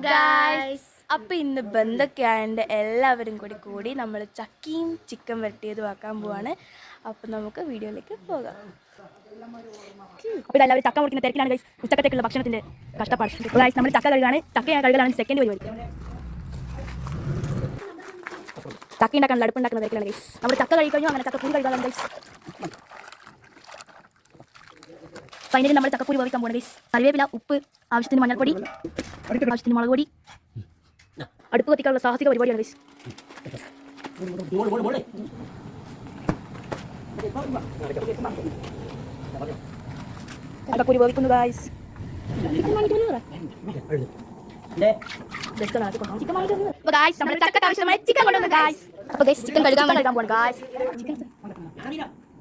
Guys, അപ്പോൾ ഇന്ന് ബന്ധൊക്കെയായതുകൊണ്ട് എല്ലാവരും കൂടി നമ്മൾ ചക്കയും ചിക്കൻ വരട്ടിയതും ആക്കാൻ പോവാണ്. അപ്പോൾ നമുക്ക് വീഡിയോയിലേക്ക് പോകാം. അപ്പോൾ ഇതെല്ലാവരും ചക്ക മുറിക്കുന്ന തിരക്കിലാണ് ഗൈസ്. ഉച്ചക്കത്തേക്കുള്ള ഭക്ഷണത്തിൻ്റെ കഷ്ടപ്പാട്. ഗൈസ്, നമ്മൾ ചക്ക കഴുകാണ്. ചക്ക കഴുകലാണ് സെക്കൻഡ് പരിപാടി. ചക്ക ഉണ്ടാക്കാൻ അടുപ്പുണ്ടാക്കുന്ന തിരക്കിലാണ് ഗൈസ്. നമ്മൾ ചക്ക കഴുകി കഴിഞ്ഞു. അങ്ങനെ ചക്കക്കൂരി കഴുകാനാണ് ഗൈസ്. ഫൈനലി നമ്മൾ ചക്കക്കൂരി വേവിക്കാൻ പോകണം ഗൈസ്. കറിവേപ്പില, ഉപ്പ്, ആവശ്യത്തിന് മഞ്ഞൾപ്പൊടി, ആവശ്യത്തിന് മുളക് പൊടി. അടുപ്പ് കത്തിക്കാനുള്ള സാഹസിക പരിപാടിയാണ് ഗൈസ്. ചക്കക്കൂരി വേവിക്കുന്നു ഗൈസ്. ചിക്കൻ കഴുകാൻ പോകണം ഗൈസ്.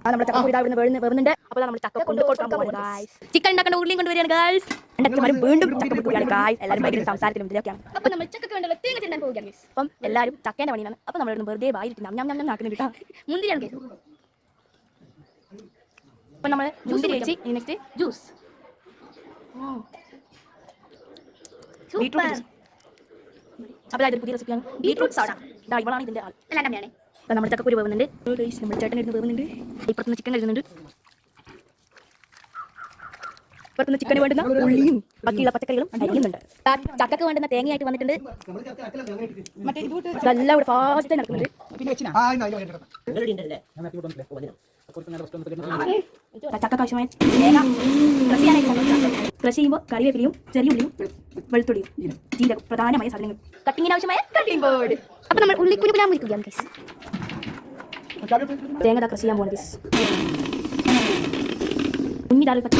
നമ്മുടെ ചക്കക്കൂരി ഇവിടുന്ന് വരുന്നുണ്ട്. അപ്പോൾ നമ്മൾ ചക്ക കൊണ്ട് കൊടുക്കാൻ പോകുന്നത് ഗൈസ്. ചിക്കൻ ഉണ്ടാക്കേണ്ട ഉള്ളിയും കൊണ്ടുവരികയാണ് ഗൈസ്. എൻ്റെ അച്ഛന്മാരും വീണ്ടും ചക്കക്കൂരിയാണ് ഗൈസ്. എല്ലാവരും ഭയങ്കര സംസാരത്തിലും ഇതിലൊക്കെയാണ്. അപ്പോൾ നമ്മൾ ചക്ക വേണ്ടല്ലോ തേങ്ങ തിന്നാൻ പോവുകയാണ് ഗൈസ്. അപ്പം എല്ലാവരും ചക്കേൻ്റെ പണിയാണ്. അപ്പോൾ നമ്മൾ വെറുതെ വായിട്ട് നാക്കുന്നുണ്ട് കേട്ടോ. മുന്തിരിയാണ് ഗൈസ്. അപ്പം നമ്മൾ മുന്തിരി വെച്ച് നെക്സ്റ്റ് ജ്യൂസ്, ബീട്രൂട്ട്. അപ്പോൾ ഇതൊരു പുതിയ റെസിപ്പിയാണ്, ബീട്രൂട്ട് സോഡ. ഇവളാണ് ഇതിൻ്റെ ആൾ. എല്ലാം കമ്മിയാണ്. അപ്പോൾ നമ്മുടെ ചക്കക്കൂരി വേവുന്നുണ്ട്. നമ്മുടെ ചേട്ടൻ എടുത്ത് വേവുന്നുണ്ട്. ഇപ്പുറത്തുനിന്ന് ചിക്കൻ കഴിക്കുന്നുണ്ട്. ഇപ്പുറത്തുനിന്ന് ചിക്കന് വേണ്ടുന്ന ഉള്ളിയും ബാക്കിയുള്ള പച്ചക്കറികളും അരിയുന്നുണ്ട്. ചക്കക്ക് വേണ്ടുന്ന തേങ്ങയായിട്ട് വന്നിട്ടുണ്ട്. ഇതെല്ലാം ഇവിടെ ഫാസ്റ്റ് നടക്കുന്നുണ്ട്. ചക്കക്ക് ആവശ്യമായ തേങ്ങ ക്രഷ് ചെയ്യുമ്പോൾ കറിവേപ്പിലയും ചെറിയ ഉള്ളിയും വെളുത്തുള്ളിയും ജീരകം പ്രധാനമായ സാധനങ്ങൾ. കട്ടിങ്ങിന് ആവശ്യമായ കട്ടിംഗ് ബോർഡ്. അപ്പോൾ നമ്മൾ ഉള്ളി കുഞ്ഞു മുറിക്കുകയാണ് ഗൈസ്. തേങ്ങ ക്രഷ് ചെയ്യാൻ പോകുന്നത് ഗൈസ്. കുഞ്ഞിതാറിൽ പച്ച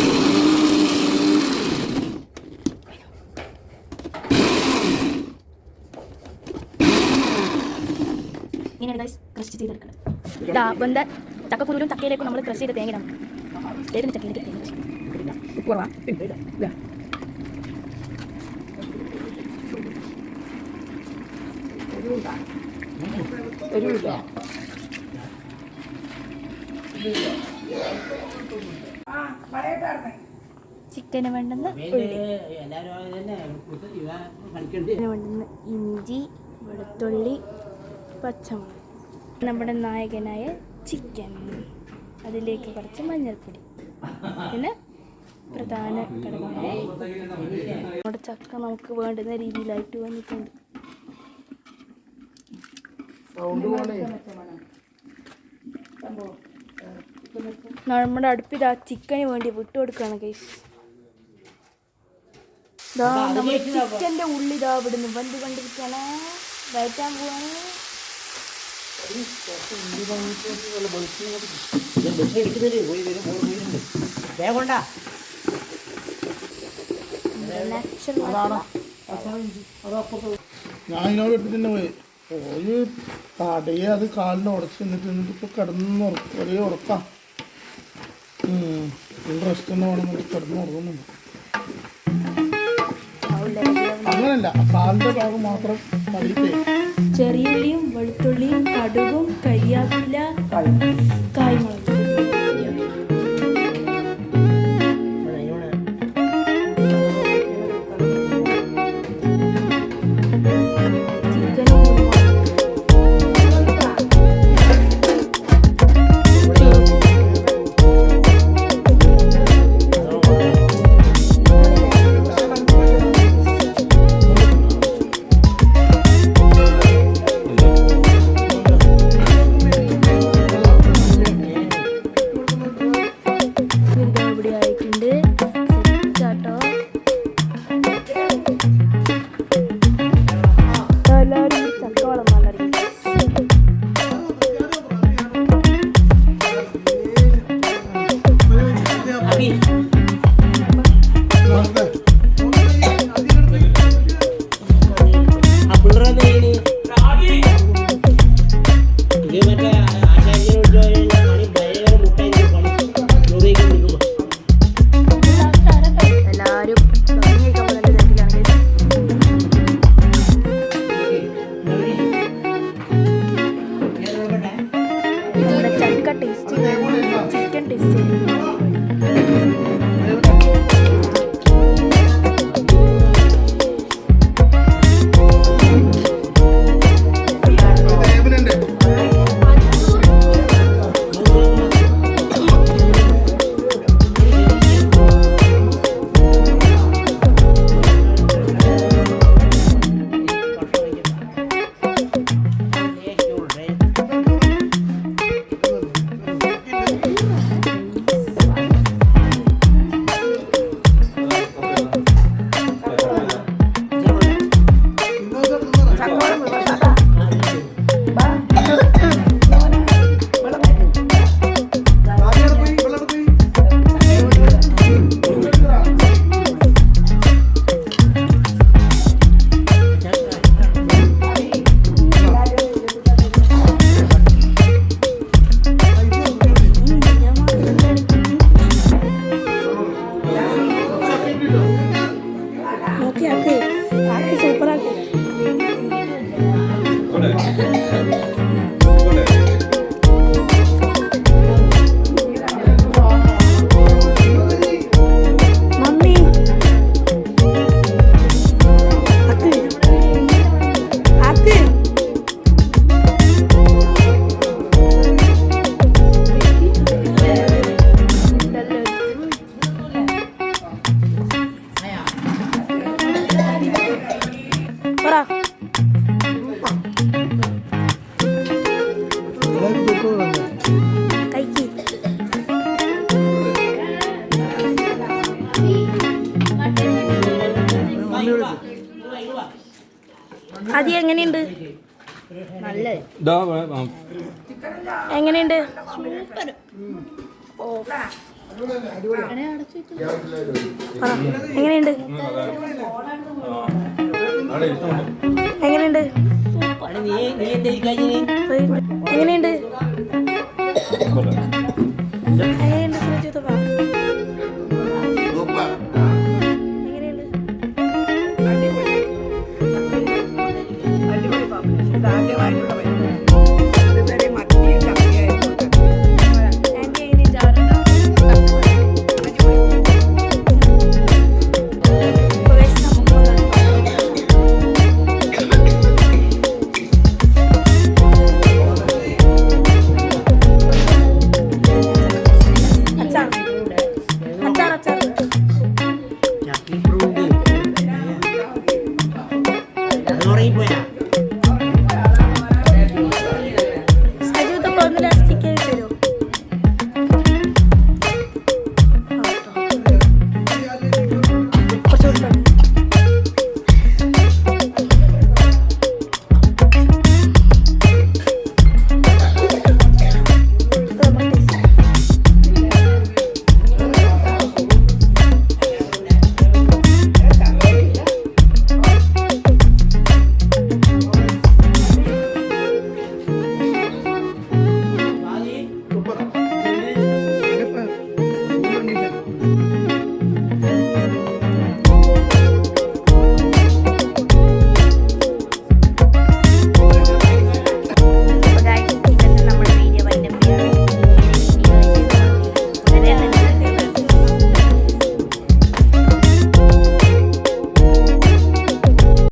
ഇങ്ങനെയാണ് ഗൈസ് ക്രഷ് ചെയ്തെടുക്കുന്നത്. ഇതാ വെന്ത ചക്കക്കുരുവിലും ചക്കയിലേക്കും നമ്മൾ ക്രഷ് ചെയ്ത തേങ്ങ ഇടണം. ഏതിന് ചക്കയിലേക്ക് തേങ്ങ ചിക്കന് വേണ്ടുന്ന വേണ്ടുന്ന ഇഞ്ചി, വെളുത്തുള്ളി, പച്ചമുളക്. നമ്മുടെ നായകനായ ചിക്കൻ, അതിലേക്ക് കുറച്ച് മഞ്ഞൾപ്പൊടി, പിന്നെ പ്രധാന ഘടകമായ നമ്മുടെ ചക്ക നമുക്ക് വേണ്ടുന്ന രീതിയിലായിട്ട് വന്നിട്ടുണ്ട്. നമ്മുടെ അടുപ്പിൽ ആ ചിക്കന് വേണ്ടി വിട്ടുകൊടുക്കുകയാണ് ഗൈസ്. നമ്മുടെ ചിക്കൻ്റെ ഉള്ളി ഇതാ ഇവിടുന്ന് വണ്ടി കണ്ടിരിക്കാണ്, വയറ്റാൻ പോവാണ്. ഞാൻ ഇതിനോട് ഇട്ട് തന്നെ പോയി ഒരു തടയെ അത് കാലിൽ ഉടച്ച് നിന്നിട്ട് ഇപ്പോൾ കിടന്ന് ഒരേ ഉറക്കാം. റെസ്റ്റ് തന്നെ വേണമെന്ന് കിടന്ന് ഉറങ്ങുന്നുണ്ട്. അങ്ങനല്ല, കാലിൻ്റെ ഭാഗം മാത്രം തടിയിട്ടേ. ചെറിയുള്ളിയും വെളുത്തുള്ളിയും കടുകും കരിയാപ്പില, കായ്മുളക്. പറ. കഴിക്ക്. അത് എങ്ങനെയുണ്ട്? എങ്ങനെയുണ്ട്? എങ്ങനെയുണ്ട്? എങ്ങനെയുണ്ട്? എങ്ങനെയുണ്ട്? എങ്ങനെയുണ്ട് സുരജിത്ത് പറ. എങ്ങനെയുണ്ട്? ആൻറ്റി എങ്ങനെയുണ്ട്? Chaki Prunde. Lori punya.